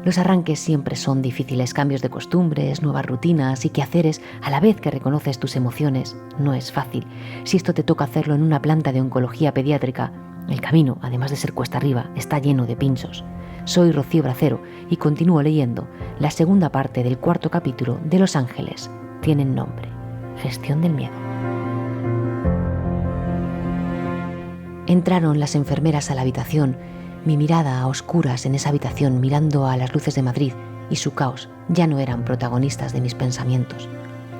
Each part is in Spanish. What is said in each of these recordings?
Los arranques siempre son difíciles, cambios de costumbres, nuevas rutinas y quehaceres a la vez que reconoces tus emociones. No es fácil. Si esto te toca hacerlo en una planta de oncología pediátrica, el camino, además de ser cuesta arriba, está lleno de pinchos. Soy Rocío Bracero y continúo leyendo la segunda parte del 4º capítulo de Los Ángeles tienen nombre: Gestión del miedo. Entraron las enfermeras a la habitación. Mi mirada a oscuras en esa habitación, mirando a las luces de Madrid y su caos, ya no eran protagonistas de mis pensamientos.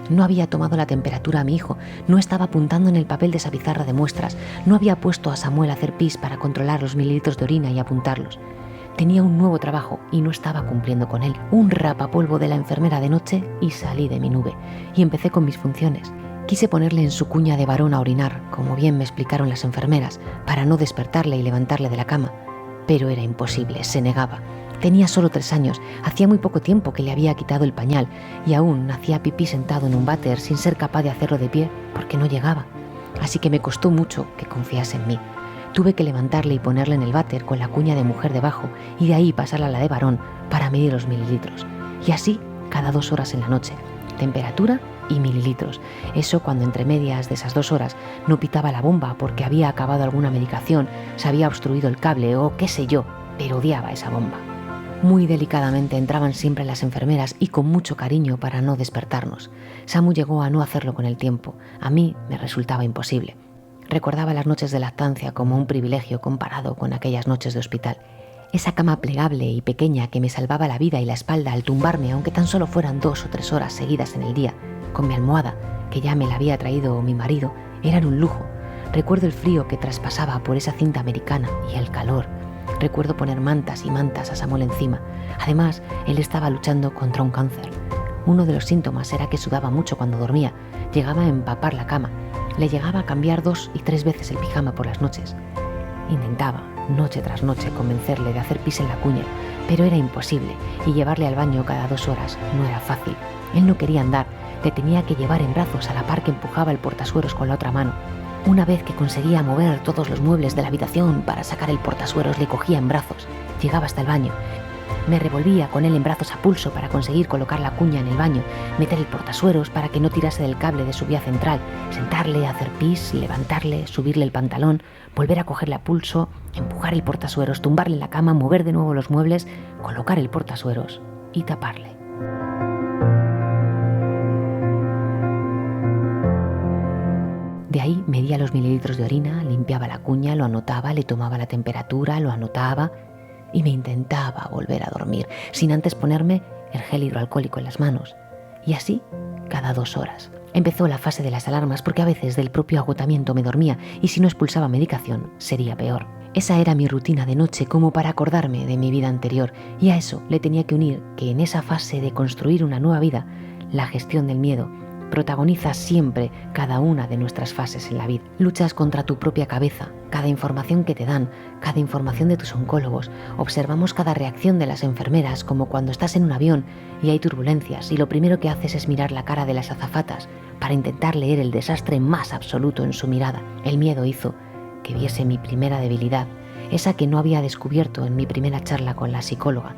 No había tomado la temperatura a mi hijo, no estaba apuntando en el papel de esa pizarra de muestras, no había puesto a Samuel a hacer pis para controlar los mililitros de orina y apuntarlos. Tenía un nuevo trabajo y no estaba cumpliendo con él. Un rapapolvo de la enfermera de noche y salí de mi nube. Y empecé con mis funciones. Quise ponerle en su cuña de varón a orinar, como bien me explicaron las enfermeras, para no despertarle y levantarle de la cama. Pero era imposible, se negaba. Tenía solo 3 años, hacía muy poco tiempo que le había quitado el pañal y aún hacía pipí sentado en un váter sin ser capaz de hacerlo de pie porque no llegaba. Así que me costó mucho que confiase en mí. Tuve que levantarle y ponerle en el váter con la cuña de mujer debajo y de ahí pasarla a la de varón para medir los mililitros. Y así cada 2 horas en la noche. Temperatura y mililitros. Eso cuando entre medias de esas 2 horas no pitaba la bomba porque había acabado alguna medicación, se había obstruido el cable o qué sé yo, pero odiaba esa bomba. Muy delicadamente entraban siempre las enfermeras y con mucho cariño para no despertarnos. Samu llegó a no hacerlo con el tiempo. A mí me resultaba imposible. Recordaba las noches de lactancia como un privilegio comparado con aquellas noches de hospital. Esa cama plegable y pequeña que me salvaba la vida y la espalda al tumbarme, aunque tan solo fueran 2 o 3 horas seguidas en el día, con mi almohada, que ya me la había traído mi marido, eran un lujo. Recuerdo el frío que traspasaba por esa cinta americana y el calor. Recuerdo poner mantas y mantas a Samuel encima. Además, él estaba luchando contra un cáncer. Uno de los síntomas era que sudaba mucho cuando dormía, llegaba a empapar la cama, le llegaba a cambiar 2 y 3 veces el pijama por las noches. Intentaba, noche tras noche, convencerle de hacer pis en la cuña, pero era imposible y llevarle al baño cada 2 horas no era fácil. Él no quería andar, le tenía que llevar en brazos a la par que empujaba el portasueros con la otra mano. Una vez que conseguía mover todos los muebles de la habitación para sacar el portasueros, le cogía en brazos, llegaba hasta el baño. Me revolvía con él en brazos a pulso para conseguir colocar la cuña en el baño, meter el portasueros para que no tirase del cable de su vía central, sentarle, hacer pis, levantarle, subirle el pantalón, volver a cogerle a pulso, empujar el portasueros, tumbarle en la cama, mover de nuevo los muebles, colocar el portasueros y taparle. De ahí medía los mililitros de orina, limpiaba la cuña, lo anotaba, le tomaba la temperatura, lo anotaba y me intentaba volver a dormir, sin antes ponerme el gel hidroalcohólico en las manos. Y así, cada 2 horas. Empezó la fase de las alarmas porque a veces del propio agotamiento me dormía y si no expulsaba medicación sería peor. Esa era mi rutina de noche como para acordarme de mi vida anterior y a eso le tenía que unir que en esa fase de construir una nueva vida, la gestión del miedo protagoniza siempre cada una de nuestras fases en la vida. Luchas contra tu propia cabeza, cada información que te dan, cada información de tus oncólogos. Observamos cada reacción de las enfermeras, como cuando estás en un avión y hay turbulencias y lo primero que haces es mirar la cara de las azafatas para intentar leer el desastre más absoluto en su mirada. El miedo hizo que viese mi primera debilidad, esa que no había descubierto en mi primera charla con la psicóloga.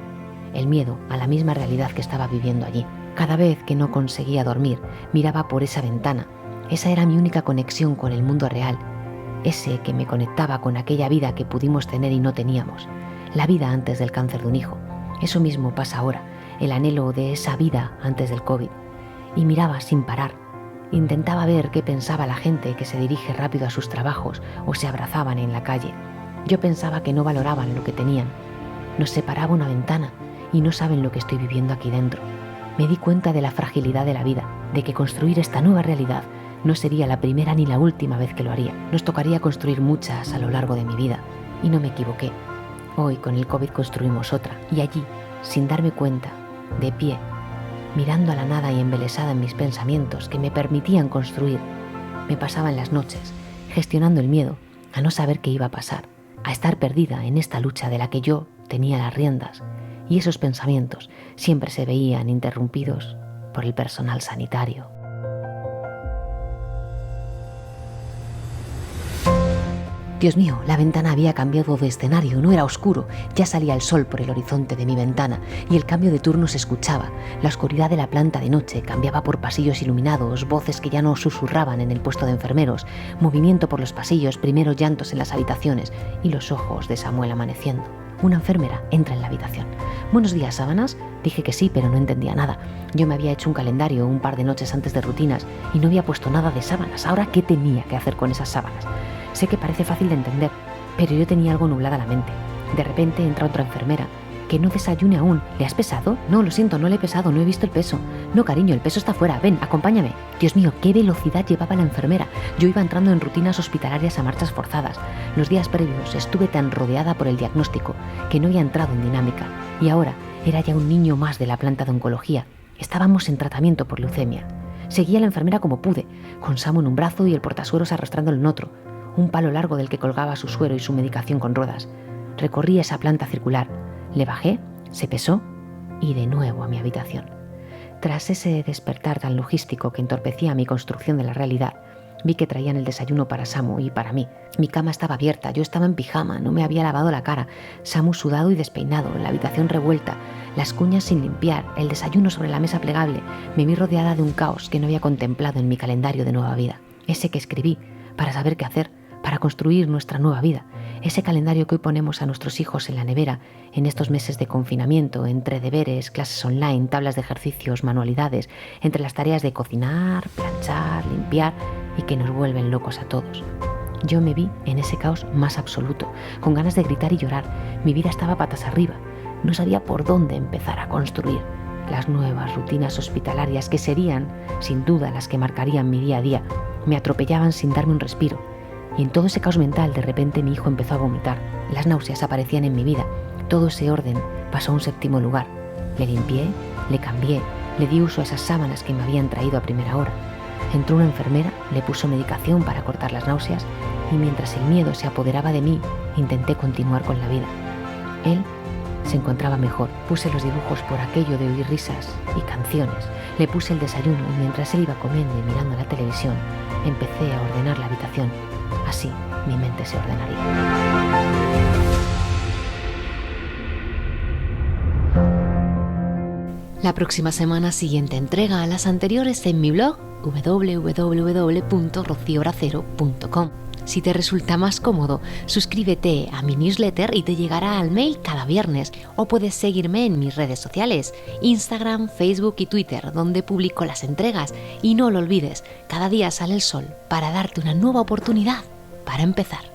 El miedo a la misma realidad que estaba viviendo allí. Cada vez que no conseguía dormir, miraba por esa ventana. Esa era mi única conexión con el mundo real. Ese que me conectaba con aquella vida que pudimos tener y no teníamos. La vida antes del cáncer de un hijo. Eso mismo pasa ahora, el anhelo de esa vida antes del COVID. Y miraba sin parar. Intentaba ver qué pensaba la gente que se dirige rápido a sus trabajos o se abrazaban en la calle. Yo pensaba que no valoraban lo que tenían. Nos separaba una ventana y no saben lo que estoy viviendo aquí dentro. Me di cuenta de la fragilidad de la vida, de que construir esta nueva realidad no sería la primera ni la última vez que lo haría. Nos tocaría construir muchas a lo largo de mi vida, y no me equivoqué. Hoy con el COVID construimos otra, y allí, sin darme cuenta, de pie, mirando a la nada y embelesada en mis pensamientos que me permitían construir, me pasaban las noches, gestionando el miedo a no saber qué iba a pasar, a estar perdida en esta lucha de la que yo tenía las riendas, y esos pensamientos siempre se veían interrumpidos por el personal sanitario. Dios mío, la ventana había cambiado de escenario, no era oscuro, ya salía el sol por el horizonte de mi ventana y el cambio de turno se escuchaba. La oscuridad de la planta de noche cambiaba por pasillos iluminados, voces que ya no susurraban en el puesto de enfermeros, movimiento por los pasillos, primero llantos en las habitaciones y los ojos de Samuel amaneciendo. Una enfermera entra en la habitación. «Buenos días, ¿sábanas?». Dije que sí, pero no entendía nada. Yo me había hecho un calendario un par de noches antes de rutinas y no había puesto nada de sábanas. Ahora, ¿qué tenía que hacer con esas sábanas? Sé que parece fácil de entender, pero yo tenía algo nublada la mente. De repente entra otra enfermera. «Que no desayune aún. ¿Le has pesado?». «No, lo siento, no le he pesado, no he visto el peso». «No, cariño, el peso está fuera. Ven, acompáñame». Dios mío, qué velocidad llevaba la enfermera. Yo iba entrando en rutinas hospitalarias a marchas forzadas. Los días previos estuve tan rodeada por el diagnóstico que no había entrado en dinámica. Y ahora era ya un niño más de la planta de oncología. Estábamos en tratamiento por leucemia. Seguía a la enfermera como pude, con Samu en un brazo y el portasueros arrastrándolo en otro. Un palo largo del que colgaba su suero y su medicación con ruedas. Recorrí esa planta circular. Le bajé, se pesó y de nuevo a mi habitación. Tras ese despertar tan logístico que entorpecía mi construcción de la realidad, vi que traían el desayuno para Samu y para mí. Mi cama estaba abierta, yo estaba en pijama, no me había lavado la cara. Samu sudado y despeinado, la habitación revuelta, las cuñas sin limpiar, el desayuno sobre la mesa plegable. Me vi rodeada de un caos que no había contemplado en mi calendario de nueva vida. Ese que escribí para saber qué hacer, para construir nuestra nueva vida. Ese calendario que hoy ponemos a nuestros hijos en la nevera en estos meses de confinamiento, entre deberes, clases online, tablas de ejercicios, manualidades, entre las tareas de cocinar, planchar, limpiar y que nos vuelven locos a todos. Yo me vi en ese caos más absoluto, con ganas de gritar y llorar. Mi vida estaba patas arriba. No sabía por dónde empezar a construir las nuevas rutinas hospitalarias que serían, sin duda, las que marcarían mi día a día. Me atropellaban sin darme un respiro. Y en todo ese caos mental, de repente mi hijo empezó a vomitar. Las náuseas aparecían en mi vida. Todo ese orden pasó a un séptimo lugar. Le limpié, le cambié, le di uso a esas sábanas que me habían traído a primera hora. Entró una enfermera, le puso medicación para cortar las náuseas y mientras el miedo se apoderaba de mí, intenté continuar con la vida. Él se encontraba mejor. Puse los dibujos por aquello de oír risas y canciones. Le puse el desayuno y mientras él iba comiendo y mirando la televisión, empecé a ordenar la habitación. Así mi mente se ordenaría. La próxima semana siguiente entrega a las anteriores en mi blog www.rociobracero.com. Si te resulta más cómodo, suscríbete a mi newsletter y te llegará al mail cada viernes. O puedes seguirme en mis redes sociales, Instagram, Facebook y Twitter, donde publico las entregas. Y no lo olvides, cada día sale el sol para darte una nueva oportunidad para empezar.